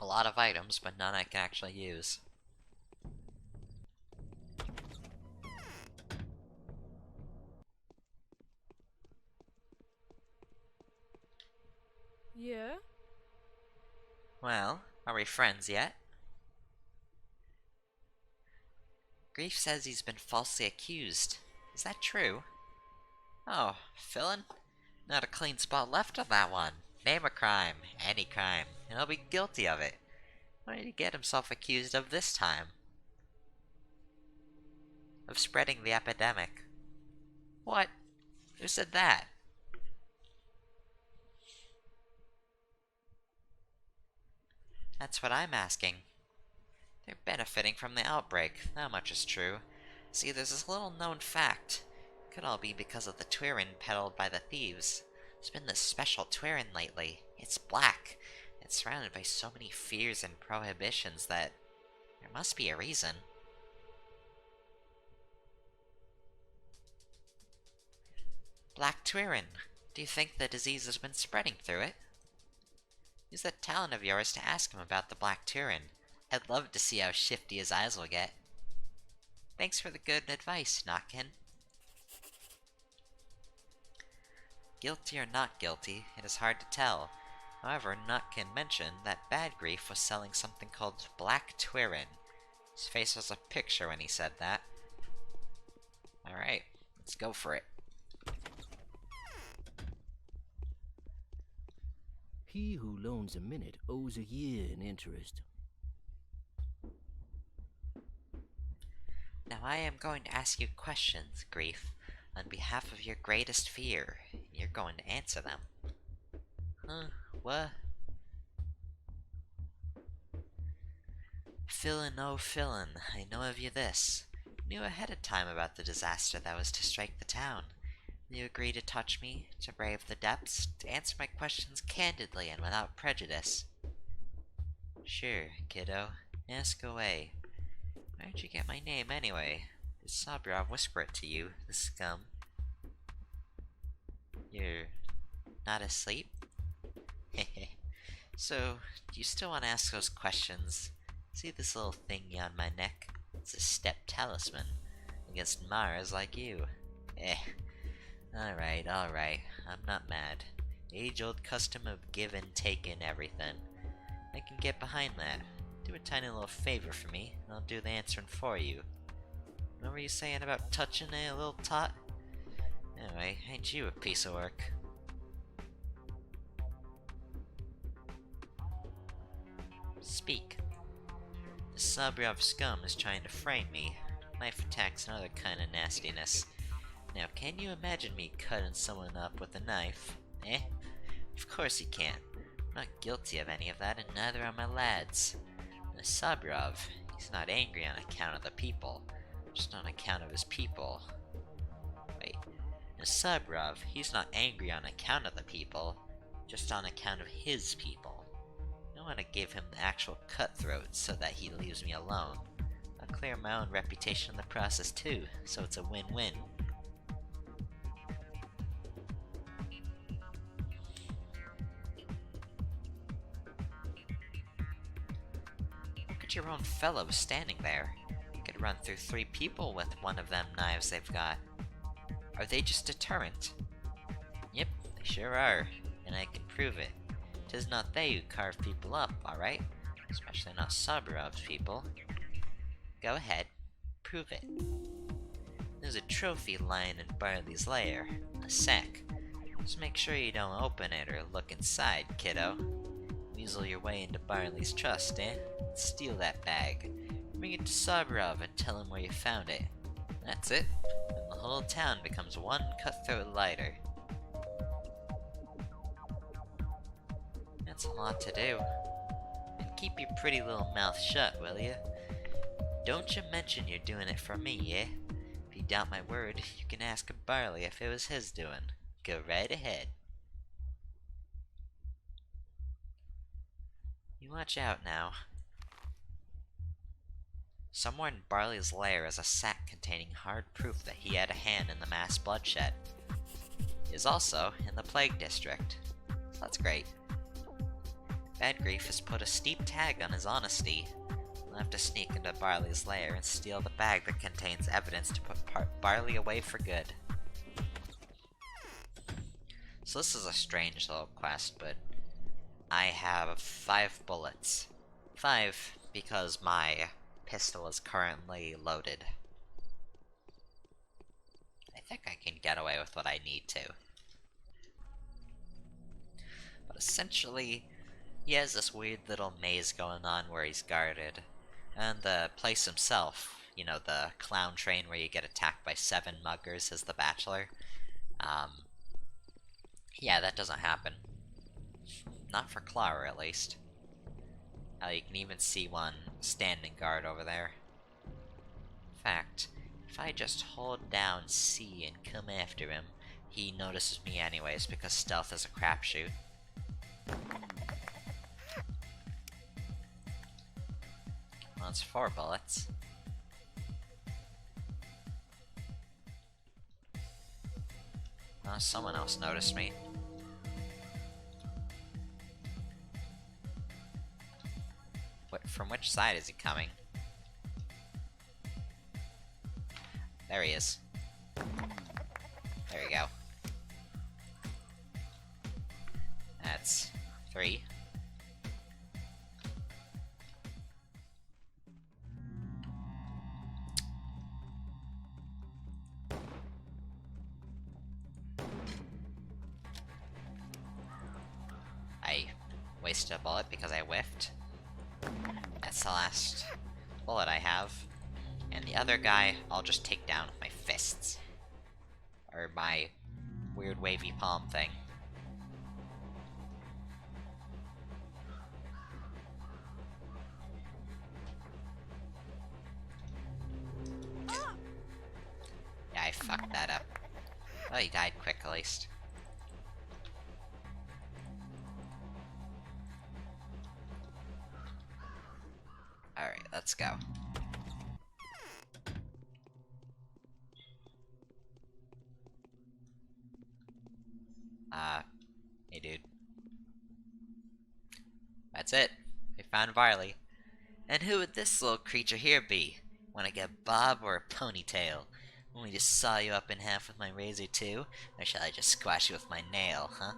A lot of items, but none I can actually use. Yeah? Well, are we friends yet? Grief says he's been falsely accused. Is that true? Oh, villain? Not a clean spot left on that one. Name a crime, any crime, and he'll be guilty of it. What did he get himself accused of this time? Of spreading the epidemic. What? Who said that? That's what I'm asking. They're benefiting from the outbreak, that much is true. See, there's this little known fact. Could all be because of the Twirin peddled by the thieves. There's been this special Twirin lately. It's black. It's surrounded by so many fears and prohibitions that there must be a reason. Black Twirin. Do you think the disease has been spreading through it? Use that talent of yours to ask him about the Black Turin. I'd love to see how shifty his eyes will get. Thanks for the good advice, Notkin. Guilty or not guilty, it is hard to tell. However, Notkin mentioned that Bad Grief was selling something called Black Twirin. His face was a picture when he said that. Alright, let's go for it. He who loans a minute owes a year in interest. Now I am going to ask you questions, Grief, on behalf of your greatest fear. You're going to answer them. Huh? What? Fillin', oh fillin', I know of you this. Knew ahead of time about the disaster that was to strike the town. You agree to touch me, to brave the depths, to answer my questions candidly and without prejudice. Sure, kiddo. Ask away. Where'd you get my name, anyway? Did Sabrov whisper it to you, the scum? You're not asleep? Hehe. So, do you still want to ask those questions? See this little thingy on my neck? It's a step talisman. Against Mars like you. Eh. Alright, I'm not mad. Age-old custom of give and take in everything. I can get behind that. Do a tiny little favor for me, and I'll do the answering for you. What were you saying about touching a little tot? Anyway, ain't you a piece of work? Speak. The Sabrov scum is trying to frame me. Knife attacks and other kind of nastiness. Now, can you imagine me cutting someone up with a knife? Eh? Of course you can't. I'm not guilty of any of that, and neither are my lads. And Sabrov, he's not angry on account of the people, just on account of his people. Wait. And Sabrov, he's not angry on account of the people, just on account of his people. I want to give him the actual cutthroat so that he leaves me alone. I'll clear my own reputation in the process too, so it's a win-win. Your own fellow standing there. You could run through 3 people with one of them knives they've got. Are they just deterrent? Yep, they sure are, and I can prove it. 'Tis not they who carve people up, alright? Especially not Saburov's people. Go ahead, prove it. There's a trophy lying in Barley's lair, a sack. Just make sure you don't open it or look inside, kiddo. Weasel your way into Barley's trust, eh? Steal that bag. Bring it to Sabrov and tell him where you found it. That's it. And the whole town becomes one cutthroat lighter. That's a lot to do. And keep your pretty little mouth shut, will you? Don't you mention you're doing it for me, eh? If you doubt my word, you can ask Barley if it was his doing. Go right ahead. You watch out now. Somewhere in Barley's lair is a sack containing hard proof that he had a hand in the mass bloodshed. He is also in the Plague District. So that's great. Badgrief has put a steep tag on his honesty. I'll have to sneak into Barley's lair and steal the bag that contains evidence to put Barley away for good. So this is a strange little quest, but I have 5 bullets. 5 because my pistol is currently loaded. I think I can get away with what I need to. But essentially, he has this weird little maze going on where he's guarded. And the place himself, you know, the clown train where you get attacked by 7 muggers as the Bachelor. Yeah, that doesn't happen. Not for Clara, at least. You can even see one standing guard over there. In fact, if I just hold down C and come after him, he notices me anyways, because stealth is a crapshoot. Well, it's 4 bullets. Oh, someone else noticed me. From which side is he coming? There he is. There you go. That's 3. I wasted a bullet because I whiffed. That's the last bullet I have. And the other guy, I'll just take down with my fists. Or my weird wavy palm thing. Yeah, I fucked that up. Well, he died quick at least. Alright, let's go. Hey dude. That's it. We found Varley. And who would this little creature here be? Wanna get bob or a ponytail? Want me to saw you up in half with my razor too? Or shall I just squash you with my nail, huh?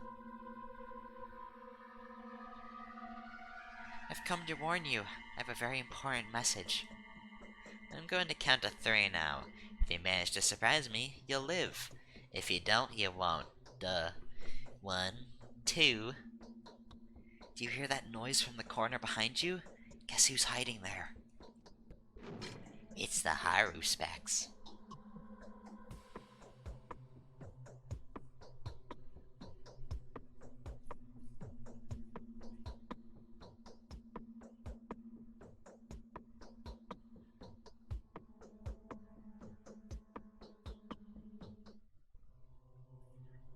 I've come to warn you. I have a very important message. I'm going to count to 3 now. If you manage to surprise me, you'll live. If you don't, you won't. Duh. 1, 2... Do you hear that noise from the corner behind you? Guess who's hiding there? It's the Haru Specs.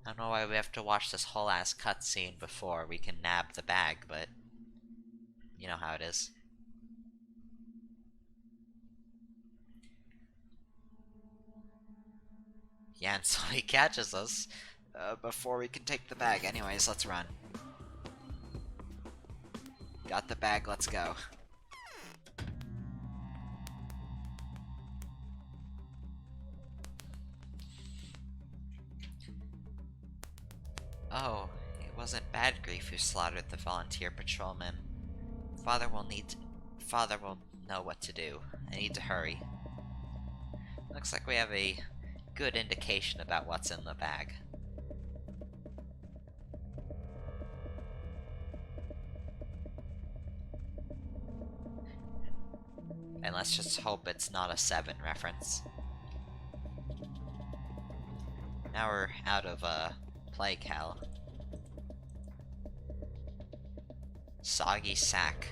I don't know why we have to watch this whole ass cutscene before we can nab the bag, but you know how it is. Yeah, and so he catches us before we can take the bag. Anyways, let's run. Got the bag, let's go. Oh, it wasn't Badgrief who slaughtered the volunteer patrolman. Father will know what to do. I need to hurry. Looks like we have a good indication about what's in the bag. And let's just hope it's not a 7 reference. Now we're out of plague hell. Soggy sack.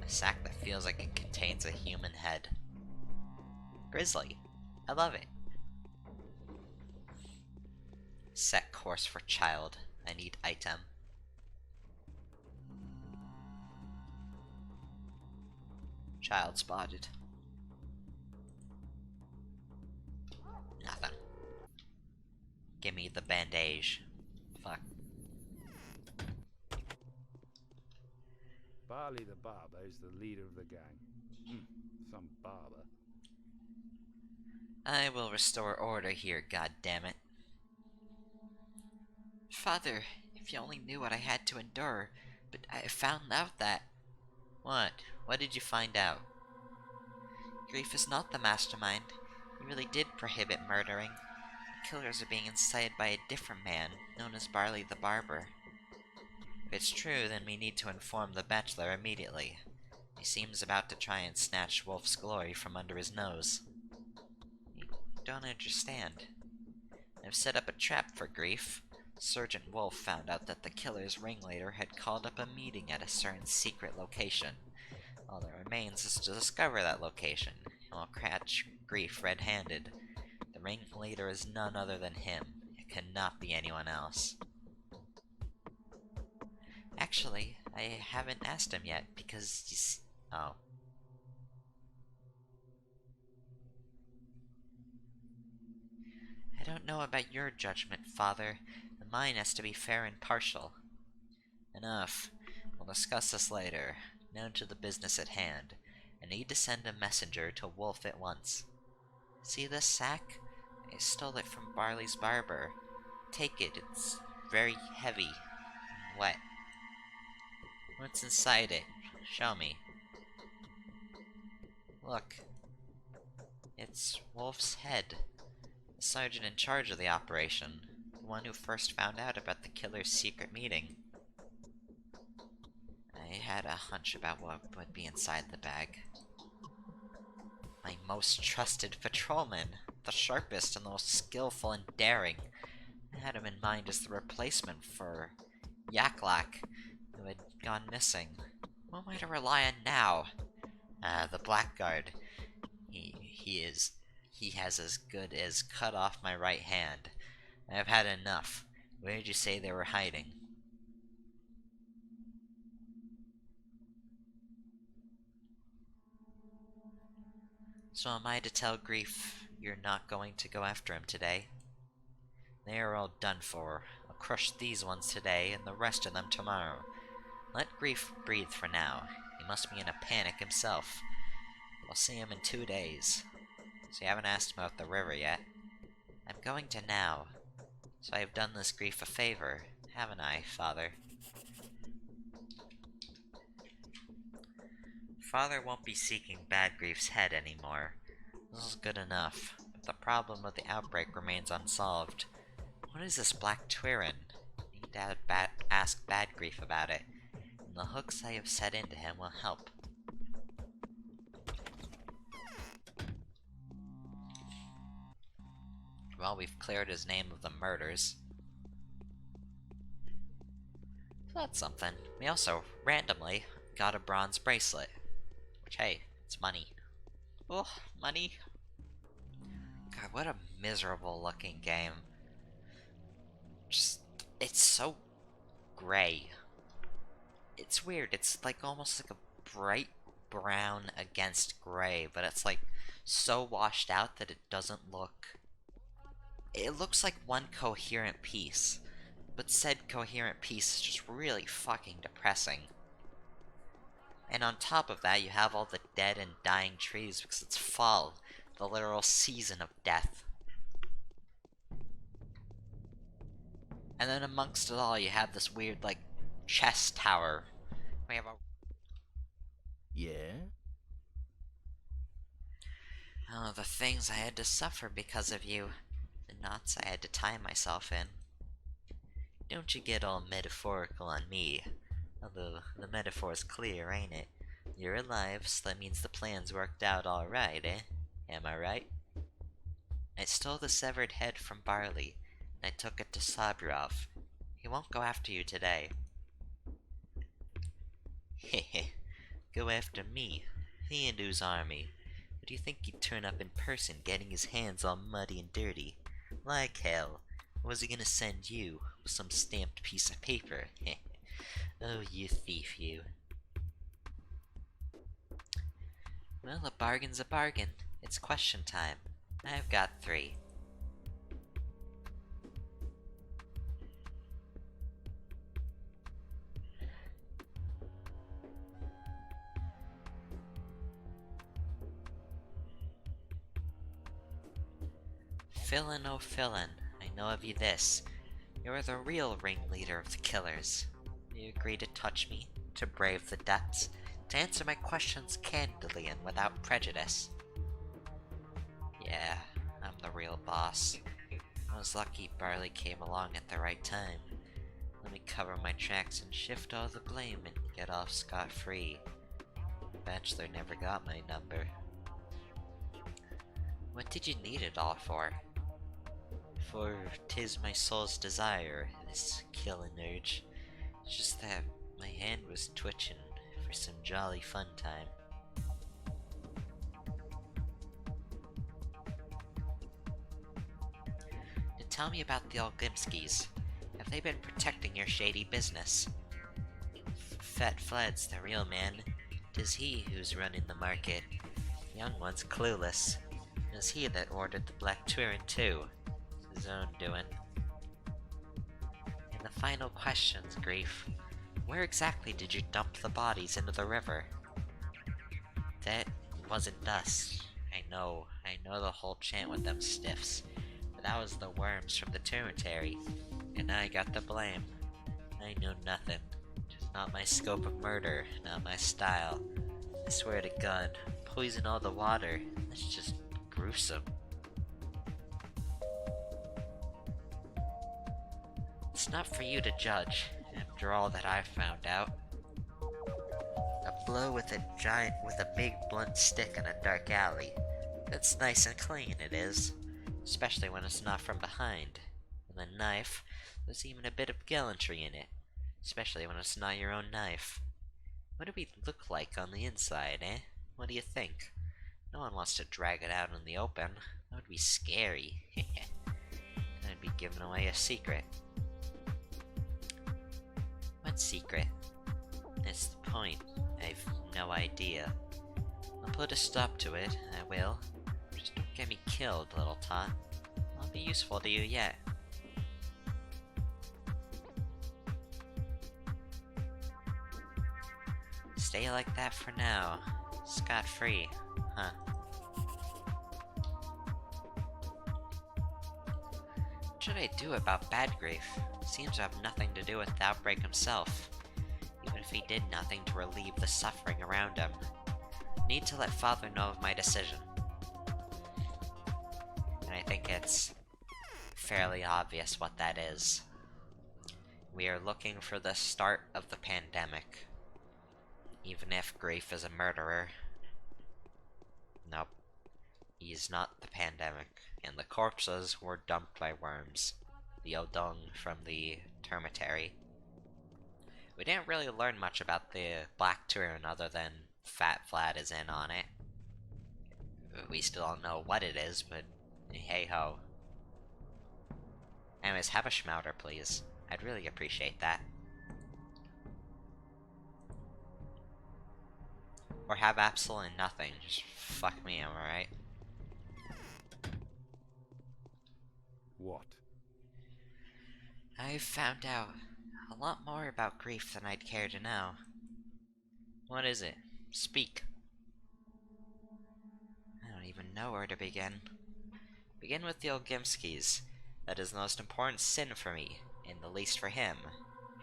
A sack that feels like it contains a human head. Grizzly. I love it. Set course for child. I need item. Child spotted. Nothing. Give me the bandage. Fuck. Barley the barber is the leader of the gang. Some barber. I will restore order here, goddammit. Father, if you only knew what I had to endure, but I found out that... What? What did you find out? Grief is not the mastermind. He really did prohibit murdering. The killers are being incited by a different man, known as Barley the Barber. If it's true, then we need to inform the Bachelor immediately. He seems about to try and snatch Wolf's glory from under his nose. You don't understand. I've set up a trap for Grief. Sergeant Wolf found out that the killer's ringleader had called up a meeting at a certain secret location. All that remains is to discover that location, and we'll catch Grief red-handed. The ringleader is none other than him. It cannot be anyone else. Actually, I haven't asked him yet, because he's... Oh. I don't know about your judgment, Father, but mine has to be fair and partial. Enough. We'll discuss this later. Now to the business at hand. I need to send a messenger to Wolf at once. See this sack? I stole it from Barley's barber. Take it, it's very heavy and wet. What's inside it? Show me. Look. It's Wolf's head. The sergeant in charge of the operation. The one who first found out about the killer's secret meeting. I had a hunch about what would be inside the bag. My most trusted patrolman. The sharpest and the most skillful and daring. I had him in mind as the replacement for Yaklak, who had gone missing. Who am I to rely on now? The Blackguard. He has as good as cut off my right hand. I have had enough. Where did you say they were hiding? So am I to tell Grief you're not going to go after him today? They are all done for. I'll crush these ones today and the rest of them tomorrow. Let Grief breathe for now. He must be in a panic himself. I'll see him in 2 days. So you haven't asked him about the river yet. I'm going to now. So I have done this Grief a favor, haven't I, Father? Father won't be seeking Bad Grief's head anymore. This is good enough, but the problem of the outbreak remains unsolved. What is this Black Twirin? I need to ask Bad Grief about it, and the hooks I have set into him will help. Well, we've cleared his name of the murders. So that's something. We also, randomly, got a bronze bracelet. Which, hey, it's money. Oh, money. God, what a miserable looking game. Just, it's so gray. It's weird, it's like almost like a bright brown against gray, but it's like so washed out that it doesn't look... It looks like one coherent piece, but said coherent piece is just really fucking depressing. And on top of that, you have all the dead and dying trees because it's fall, the literal season of death. And then amongst it all, you have this weird, like, chess tower. We have a... Yeah? Oh, the things I had to suffer because of you. The knots I had to tie myself in. Don't you get all metaphorical on me. Although, the metaphor's clear, ain't it? You're alive, so that means the plan's worked out alright, eh? Am I right? I stole the severed head from Barley, and I took it to Saburov. He won't go after you today. Hehe. Go after me. He and whose army? But do you think he'd turn up in person, getting his hands all muddy and dirty? Like hell. Or was he gonna send you, with some stamped piece of paper? Oh, you thief, you. Well, a bargain's a bargain. It's question time. I've got 3. Villain, oh villain, I know of you this. You're the real ringleader of the killers. You agree to touch me, to brave the depths, to answer my questions candidly and without prejudice. Yeah, I'm the real boss. I was lucky Barley came along at the right time. Let me cover my tracks and shift all the blame and get off scot-free. Bachelor never got my number. What did you need it all for? For 'tis my soul's desire, this killing urge. It's just that my hand was twitching for some jolly fun time. Now tell me about the Olgimskis. Have they been protecting your shady business? Fat Flad's the real man. 'Tis he who's running the market. The young one's clueless. It was he that ordered the Black Turin too. It's his own doing. And the final questions, Grief. Where exactly did you dump the bodies into the river? That wasn't us. I know the whole chant with them stiffs. But that was the worms from the cemetery. And I got the blame. I know nothing. Just not my scope of murder, not my style. I swear to God, poison all the water. That's just gruesome. It's not for you to judge, after all that I've found out. A blow with a big blunt stick in a dark alley. That's nice and clean, it is. Especially when it's not from behind. And the knife, there's even a bit of gallantry in it. Especially when it's not your own knife. What do we look like on the inside, eh? What do you think? No one wants to drag it out in the open. That would be scary. I'd be giving away a secret. What secret? That's the point. I've no idea. I'll put a stop to it, I will. Just don't get me killed, little tot. I'll be useful to you yet. Stay like that for now. Scot-free, huh? What should I do about Bad Grief? Seems to have nothing to do with the outbreak himself. Even if he did nothing to relieve the suffering around him. Need to let Father know of my decision. And I think it's fairly obvious what that is. We are looking for the start of the pandemic. Even if Grief is a murderer. Nope. He's not the pandemic. And the corpses were dumped by worms. The Odung from the Termitary. We didn't really learn much about the Black Turin other than Fat Vlad is in on it. We still don't know what it is, but hey ho. Anyways, have a schmouter, please. I'd really appreciate that. Or have absolutely nothing. Just fuck me, am I right? What? I've found out a lot more about Grief than I'd care to know. What is it? Speak. I don't even know where to begin. Begin with the Olgimskis. That is the most important sin for me, and the least for him,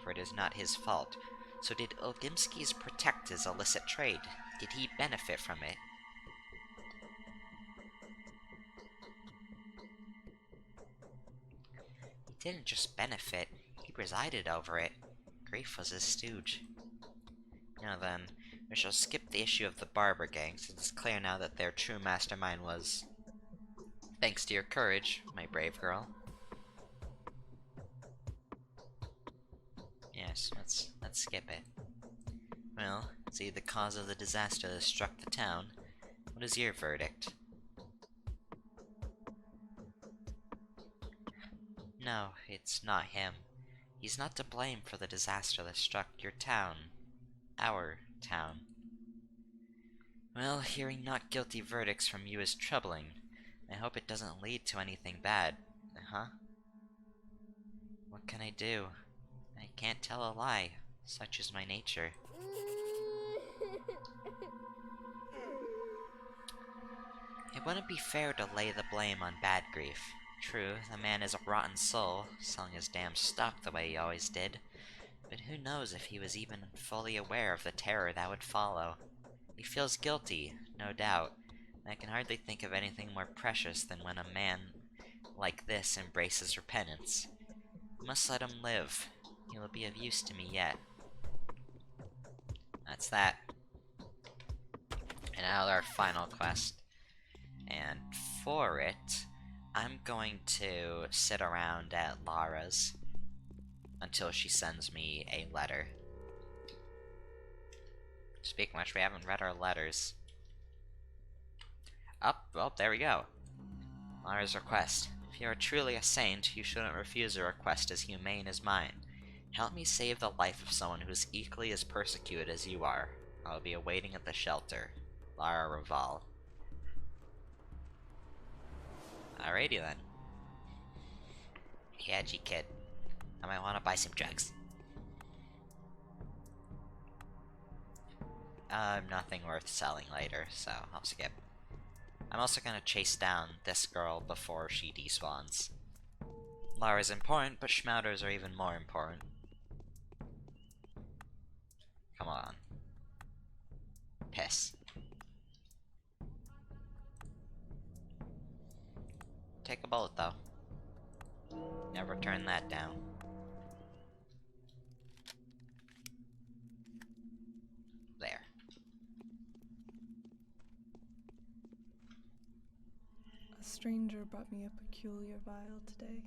for it is not his fault. So did Olgimskis protect his illicit trade? Did he benefit from it? He didn't just benefit, he presided over it. Grief was his stooge. Now then, we shall skip the issue of the barber gang, since it's clear now that their true mastermind was... Thanks to your courage, my brave girl. Yes, let's skip it. Well, see the cause of the disaster that struck the town. What is your verdict? No, it's not him. He's not to blame for the disaster that struck your town. Our town. Well, hearing not guilty verdicts from you is troubling. I hope it doesn't lead to anything bad. Huh? What can I do? I can't tell a lie. Such is my nature. It wouldn't be fair to lay the blame on Bad Grief. True, the man is a rotten soul, selling his damn stock the way he always did. But who knows if he was even fully aware of the terror that would follow. He feels guilty, no doubt, and I can hardly think of anything more precious than when a man like this embraces repentance. I must let him live. He will be of use to me yet. That's that. And now our final quest. And for it, I'm going to sit around at Lara's until she sends me a letter. Speaking of which, we haven't read our letters. Oh, there we go. Lara's request. If you are truly a saint, you shouldn't refuse a request as humane as mine. Help me save the life of someone who is equally as persecuted as you are. I will be awaiting at the shelter. Lara Raval. Alrighty then. Yeah, G kid. I might want to buy some drugs. Nothing worth selling later, so I'll skip. I'm also gonna chase down this girl before she despawns. Lara's important, but Schmouters are even more important. Come on. Piss. Take a bullet, though. Never turn that down. There. A stranger brought me a peculiar vial today.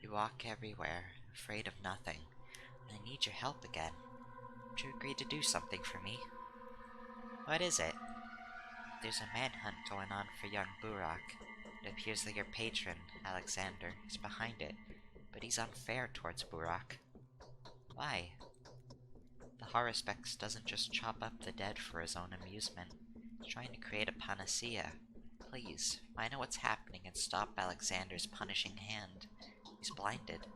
You walk everywhere, afraid of nothing. I need your help again. Would you agree to do something for me? What is it? There's a manhunt going on for young Burak. It appears that your patron, Alexander, is behind it, but he's unfair towards Burak. Why? The Haruspex doesn't just chop up the dead for his own amusement. He's trying to create a panacea. Please, find out what's happening and stop Alexander's punishing hand. He's blinded.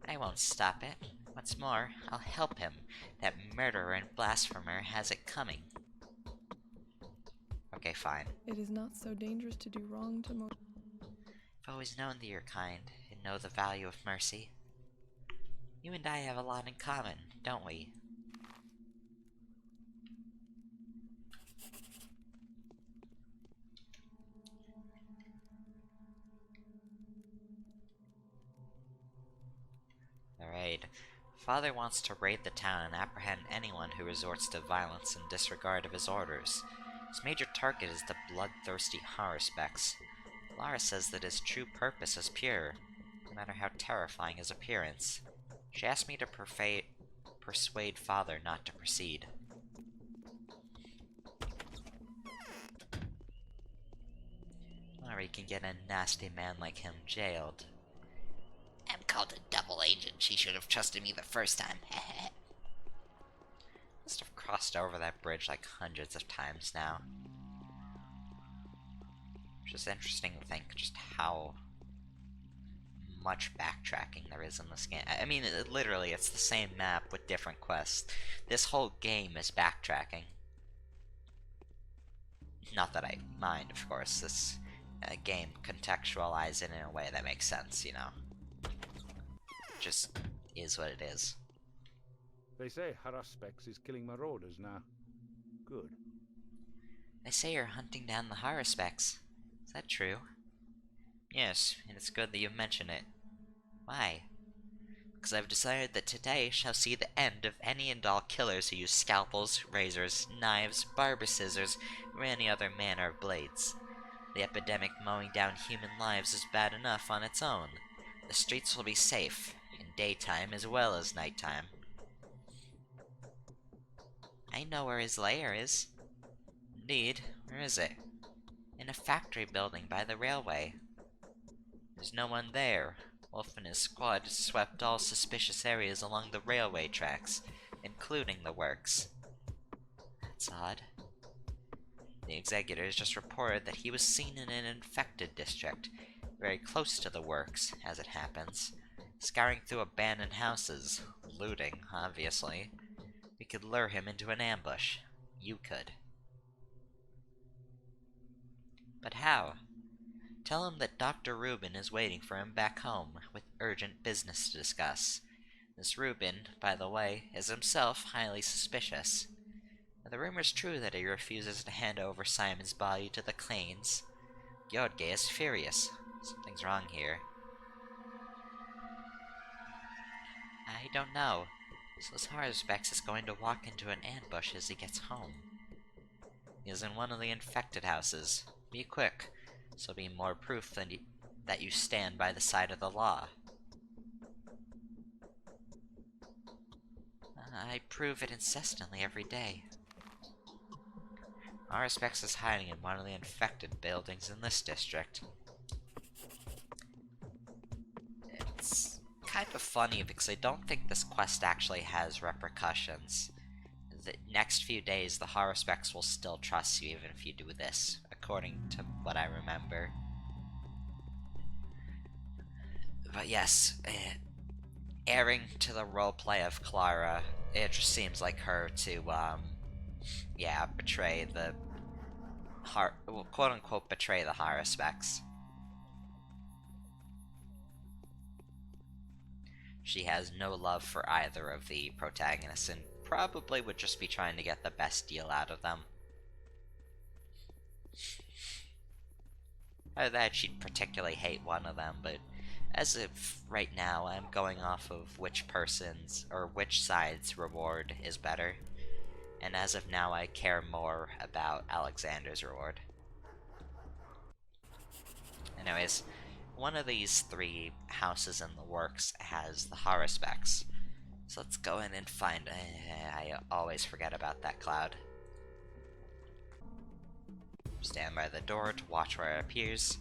I won't stop it. What's more, I'll help him. That murderer and blasphemer has it coming. Okay, fine. It is not so dangerous to do wrong to Mocha. I've always known that you're kind, and know the value of mercy. You and I have a lot in common, don't we? Alright. Father wants to raid the town and apprehend anyone who resorts to violence in disregard of his orders. His major target is the bloodthirsty Haruspex. Lara says that his true purpose is pure, no matter how terrifying his appearance. She asked me to persuade Father not to proceed. Or he can get a nasty man like him jailed. I'm called a double agent. She should have trusted me the first time. Must have crossed over that bridge like hundreds of times now. Which is interesting to think just how much backtracking there is in this game. I mean, literally, it's the same map with different quests. This whole game is backtracking. Not that I mind, of course. This game contextualized it in a way that makes sense, you know. Just is what it is. They say Haruspex is killing marauders now. Good. They say you're hunting down the Haruspex. Is that true? Yes, and it's good that you mention it. Why? Because I've decided that today shall see the end of any and all killers who use scalpels, razors, knives, barber scissors, or any other manner of blades. The epidemic mowing down human lives is bad enough on its own. The streets will be safe, in daytime as well as nighttime. I know where his lair is. Indeed, where is it? In a factory building by the railway. There's no one there. Wolf and his squad swept all suspicious areas along the railway tracks, including the works. That's odd. The executors just reported that he was seen in an infected district, very close to the works, as it happens, scouring through abandoned houses, looting, obviously. We could lure him into an ambush. You could. But how? Tell him that Dr. Rubin is waiting for him back home with urgent business to discuss. This Rubin, by the way, is himself highly suspicious. Are the rumors true that he refuses to hand over Simon's body to the Clanes? Gyodge is furious. Something's wrong here. I don't know. So Harspex is going to walk into an ambush as he gets home. He is in one of the infected houses. Be quick. This will be more proof that you stand by the side of the law. I prove it incessantly every day. Harspex is hiding in one of the infected buildings in this district. It's kind of funny because I don't think this quest actually has repercussions. The next few days, the Harspex will still trust you even if you do this, according to what I remember. But yes, airing to the roleplay of Clara, it just seems like her to, yeah, betray the quote-unquote betray the Harspex. She has no love for either of the protagonists and probably would just be trying to get the best deal out of them. Either that, she'd particularly hate one of them, but as of right now, I'm going off of which person's or which side's reward is better. And as of now, I care more about Alexander's reward. Anyways, one of these three houses in the works has the Harspex. So let's go in and find... I always forget about that cloud. Stand by the door to watch where it appears.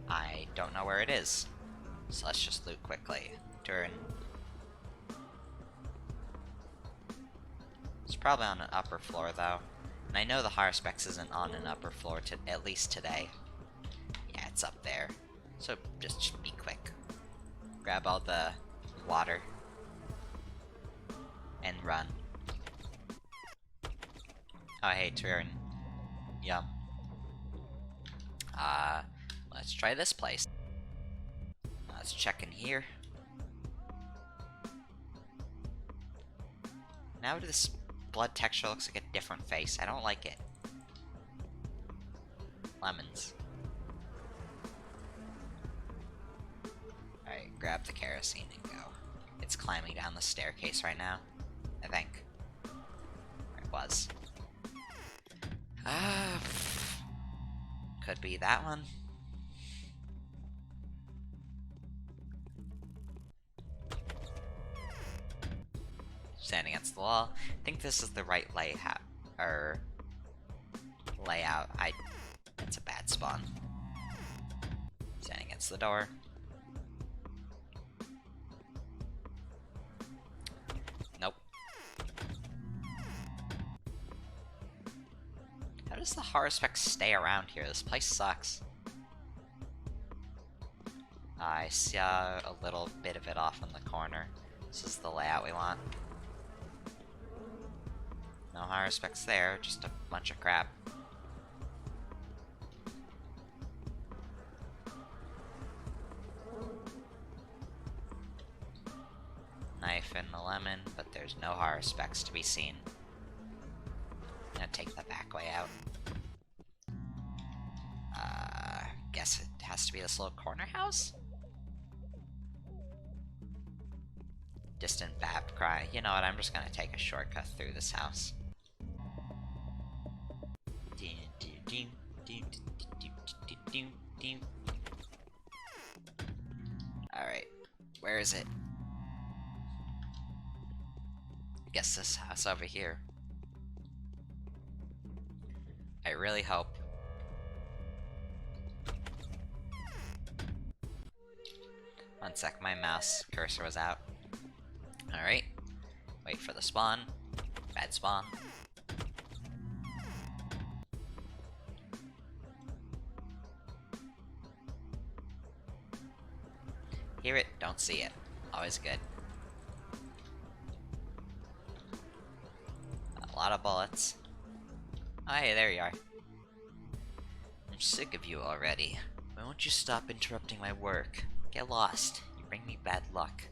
I don't know where it is, so let's just loot quickly. Turn. It's probably on an upper floor, though. And I know the Harspex isn't on an upper floor, at least today. Yeah, it's up there. So just be quick. Grab all the water. And run. Oh, hey, turn. Yum. Let's try this place. Let's check in here. Now this blood texture looks like a different face. I don't like it. Lemons. Alright, grab the kerosene and go. It's climbing down the staircase right now, I think. Or it was. Could be that one. Stand against the wall. I think this is the right layout. It's a bad spawn. Stand against the door. Nope. How does the Harspex stay around here? This place sucks. I see a little bit of it off in the corner. This is the layout we want. No Harspex there, just a bunch of crap. Knife and the lemon, but there's no Harspex to be seen. I'm gonna take the back way out. Guess it has to be this little corner house? Distant bat cry. You know what, I'm just gonna take a shortcut through this house. Alright, where is it? Guess this house over here. I really hope. One sec, my mouse cursor was out. Alright. Wait for the spawn. Bad spawn. Hear it, don't see it. Always good. lot of bullets. Oh, hey, there you are. I'm sick of you already. Why won't you stop interrupting my work? Get lost. You bring me bad luck.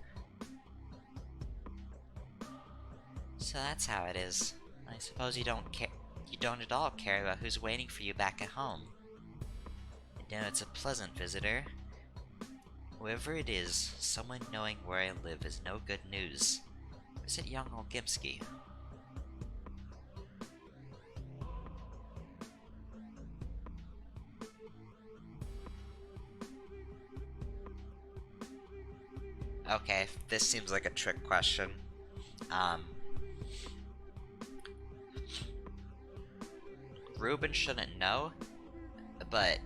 So that's how it is. I suppose you don't care. You don't at all care about who's waiting for you back at home. I know it's a pleasant visitor. Whoever it is, someone knowing where I live is no good news. Visit young Olgimsky. Okay, this seems like a trick question. Ruben shouldn't know, but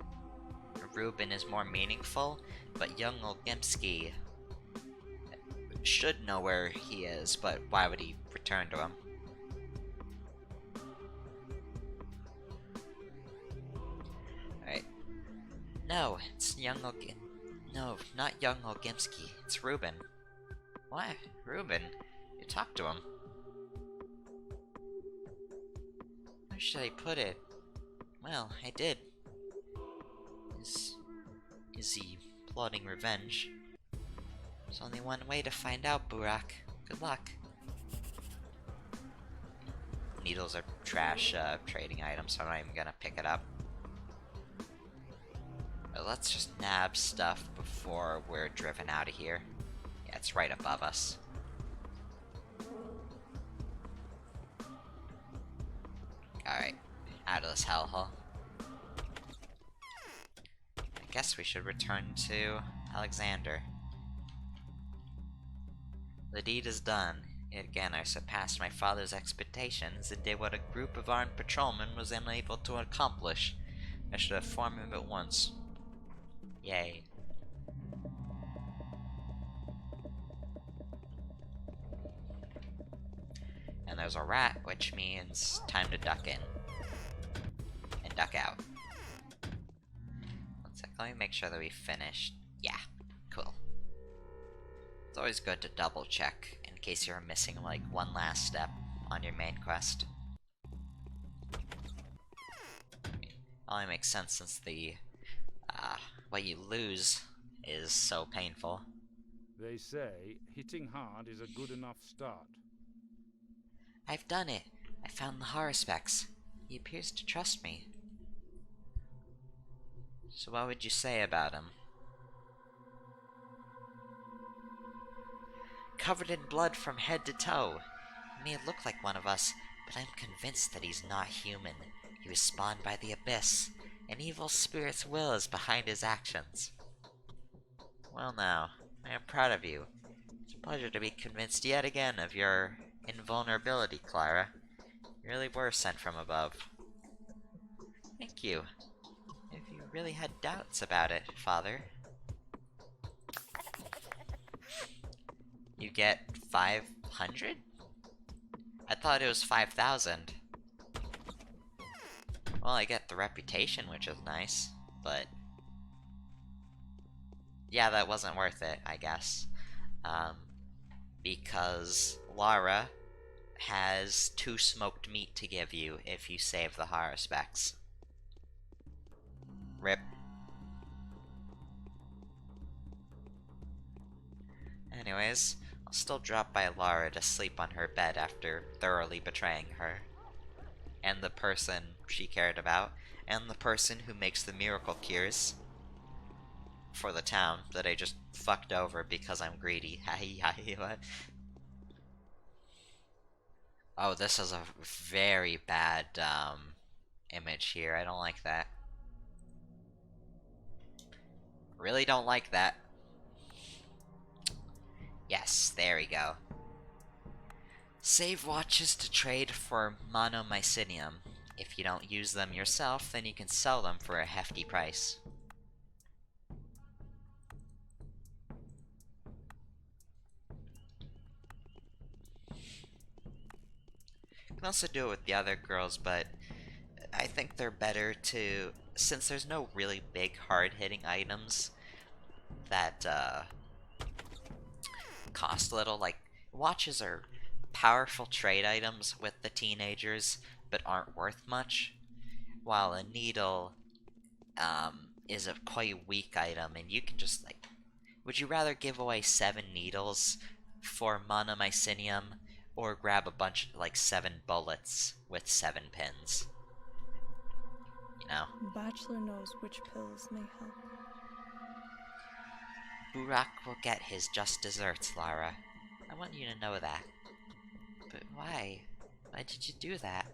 Ruben is more meaningful, but young Olgimsky should know where he is, but why would he return to him? Alright. No, it's young No, not young Olgimsky. It's Ruben. What? Ruben? You talked to him. Where should I put it? Well, I did. Is he plotting revenge? There's only one way to find out, Burak. Good luck. Needles are trash trading items, so I'm not even gonna pick it up. But let's just nab stuff before we're driven out of here. Yeah, it's right above us. Alright, out of this hellhole. I guess we should return to Alexander. The deed is done. Yet again, I surpassed my father's expectations and did what a group of armed patrolmen was unable to accomplish. I should have informed him at once. Yay. And there's a rat, which means time to duck in. And duck out. One sec, let me make sure that we finished. Yeah, cool. It's always good to double check in case you're missing like one last step on your main quest. Only makes sense since the what you lose is so painful. They say hitting hard is a good enough start. I've done it. I found the horror specs. He appears to trust me. So what would you say about him? Covered in blood from head to toe. He may look like one of us, but I'm convinced that he's not human. He was spawned by the Abyss. An evil spirit's will is behind his actions. Well now, I am proud of you. It's a pleasure to be convinced yet again of your invulnerability, Clara. You really were sent from above. Thank you. If you really had doubts about it, Father. You get 500? I thought it was 5,000. Well, I get the reputation, which is nice, but yeah, that wasn't worth it, I guess. Because Lara has 2 smoked meat to give you if you save the horror specs. RIP. Anyways, I'll still drop by Lara to sleep on her bed after thoroughly betraying her. And the person she cared about, and the person who makes the miracle cures for the town that I just fucked over because I'm greedy. What? Oh, this is a very bad image here. I don't like that. Really don't like that. Yes, there we go. Save watches to trade for monomycinium. If you don't use them yourself, then you can sell them for a hefty price. You can also do it with the other girls, but I think they're better to, since there's no really big hard-hitting items that cost little. Like, watches are powerful trade items with the teenagers, but aren't worth much, while a needle is a quite weak item, and you can just like. Would you rather give away 7 needles for monomycinium, or grab a bunch like 7 bullets with 7 pins? You know? Bachelor knows which pills may help. Burak will get his just desserts, Lara. I want you to know that. But why? Why did you do that?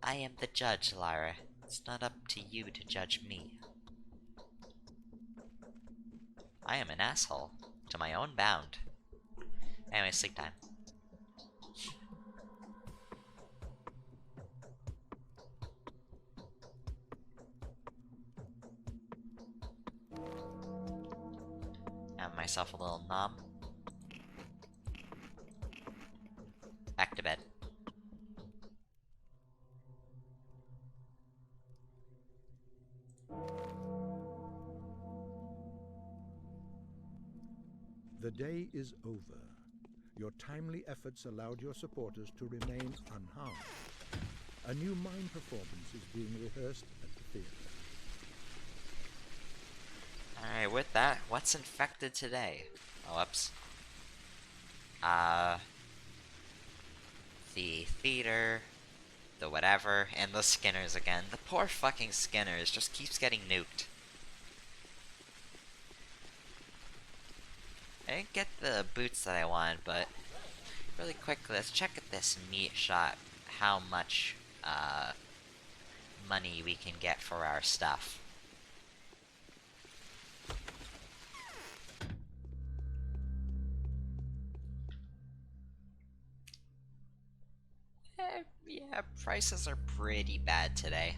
I am the judge, Lara. It's not up to you to judge me. I am an asshole. To my own bound. Anyway, sleep time. Have myself a little nom. Back to bed. The day is over. Your timely efforts allowed your supporters to remain unharmed. A new mime performance is being rehearsed at the theater. Alright, with that, what's infected today? Oh, whoops. The theater, the whatever, and the Skinners again. The poor fucking Skinners just keeps getting nuked. I didn't get the boots that I wanted, but really quickly, let's check at this meat shop how much money we can get for our stuff. Yeah, prices are pretty bad today.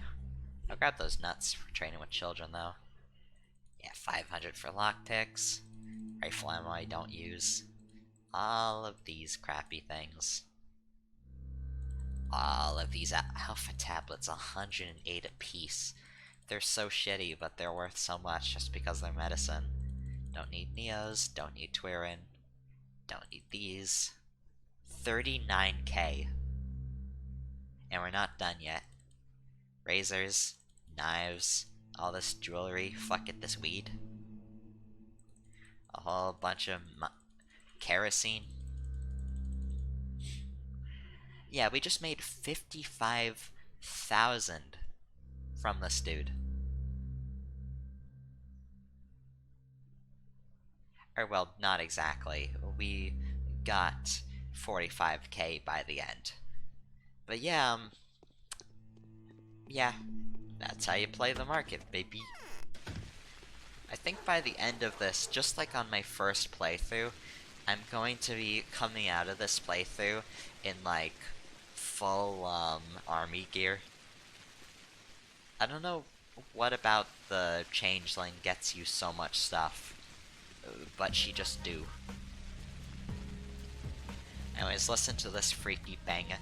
I'll grab those nuts for training with children, though. Yeah, 500 for lockpicks. Rifle ammo I don't use. All of these crappy things. All of these alpha tablets, 108 a piece. They're so shitty, but they're worth so much just because they're medicine. Don't need Neos, don't need Twirin, don't need these. 39k. And we're not done yet. Razors, knives, all this jewelry, fuck it, this weed. A whole bunch of kerosene. Yeah, we just made 55,000 from this dude. Or, well, not exactly. We got 45k by the end. But yeah, yeah, that's how you play the market, baby. I think by the end of this, just like on my first playthrough, I'm going to be coming out of this playthrough in, like, full, army gear. I don't know what about the Changeling gets you so much stuff, but she just do. Anyways, listen to this freaky banger.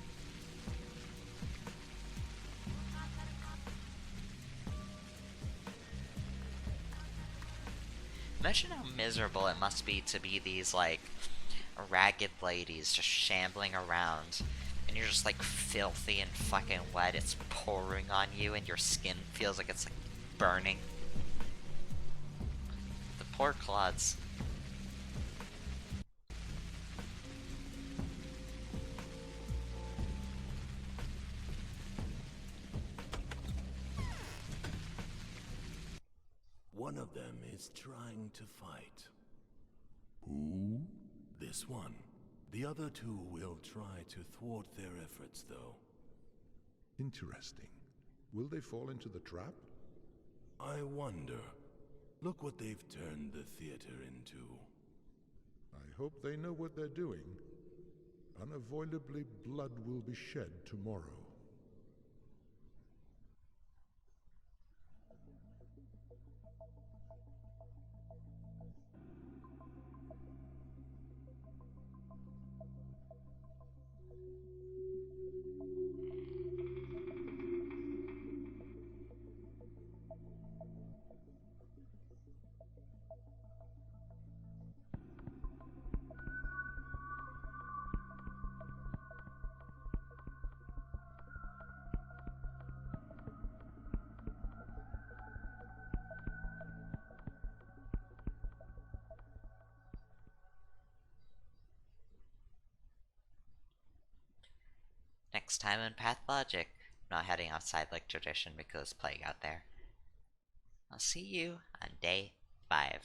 Imagine how miserable it must be to be these, like, ragged ladies just shambling around, and you're just, like, filthy and fucking wet. It's pouring on you, and your skin feels like it's, like, burning. The poor clods. One of them is trying to fight. Who? This one. The other two will try to thwart their efforts, though. Interesting. Will they fall into the trap? I wonder. Look what they've turned the theater into. I hope they know what they're doing. Unavoidably, blood will be shed tomorrow. next time in Pathologic. I'm not heading outside like tradition because plague out there. I'll see you on day 5.